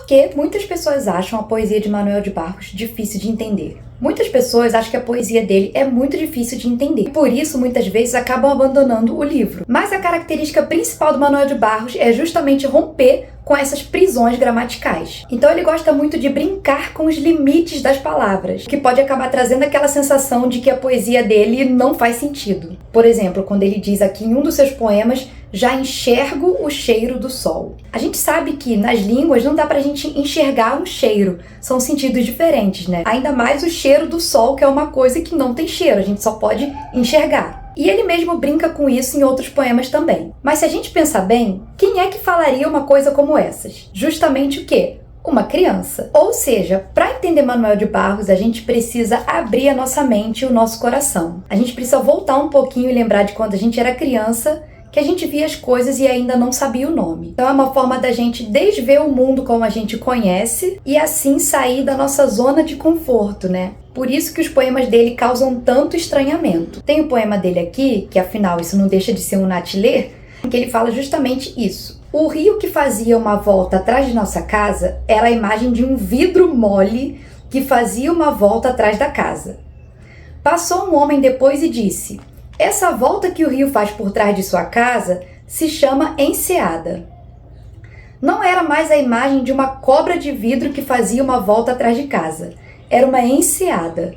Por que muitas pessoas acham a poesia de Manuel de Barros difícil de entender? Muitas pessoas acham que a poesia dele é muito difícil de entender e por isso muitas vezes acabam abandonando o livro. Mas a característica principal do Manuel de Barros é justamente romper com essas prisões gramaticais. Então ele gosta muito de brincar com os limites das palavras, que pode acabar trazendo aquela sensação de que a poesia dele não faz sentido. Por exemplo, quando ele diz aqui em um dos seus poemas, já enxergo o cheiro do sol. A gente sabe que nas línguas não dá pra gente enxergar um cheiro, são sentidos diferentes, né? Ainda mais o cheiro do sol, que é uma coisa que não tem cheiro, a gente só pode enxergar. E ele mesmo brinca com isso em outros poemas também. Mas se a gente pensar bem, quem é que falaria uma coisa como essas? Justamente o quê? Uma criança. Ou seja, para entender Manuel de Barros, a gente precisa abrir a nossa mente e o nosso coração. A gente precisa voltar um pouquinho e lembrar de quando a gente era criança, que a gente via as coisas e ainda não sabia o nome. Então é uma forma da gente desver o mundo como a gente conhece e assim sair da nossa zona de conforto, né? Por isso que os poemas dele causam tanto estranhamento. Tem o poema dele aqui, que afinal isso não deixa de ser um natilê, que ele fala justamente isso. O rio que fazia uma volta atrás de nossa casa era a imagem de um vidro mole que fazia uma volta atrás da casa. Passou um homem depois e disse: essa volta que o rio faz por trás de sua casa se chama enseada. Não era mais a imagem de uma cobra de vidro que fazia uma volta atrás de casa. Era uma enseada.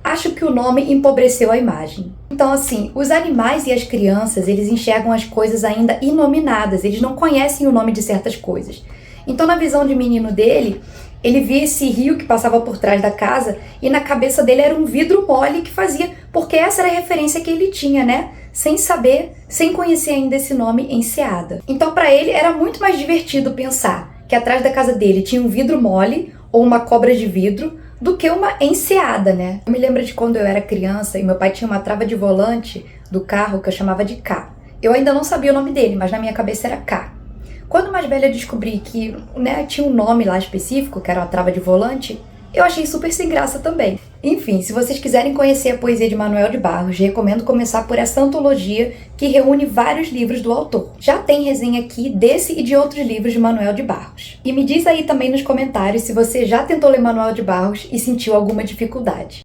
Acho que o nome empobreceu a imagem. Então, assim, os animais e as crianças, eles enxergam as coisas ainda inominadas, eles não conhecem o nome de certas coisas. Então, na visão de menino dele, ele via esse rio que passava por trás da casa e na cabeça dele era um vidro mole que fazia, porque essa era a referência que ele tinha, né? Sem saber, sem conhecer ainda esse nome enseada. Então, para ele, era muito mais divertido pensar que atrás da casa dele tinha um vidro mole ou uma cobra de vidro do que uma enseada, né? Eu me lembro de quando eu era criança e meu pai tinha uma trava de volante do carro que eu chamava de K. Eu ainda não sabia o nome dele, mas na minha cabeça era K. Quando mais velha eu descobri que, né, tinha um nome lá específico, que era uma trava de volante, eu achei super sem graça também. Enfim, se vocês quiserem conhecer a poesia de Manuel de Barros, recomendo começar por essa antologia que reúne vários livros do autor. Já tem resenha aqui desse e de outros livros de Manuel de Barros. E me diz aí também nos comentários se você já tentou ler Manuel de Barros e sentiu alguma dificuldade.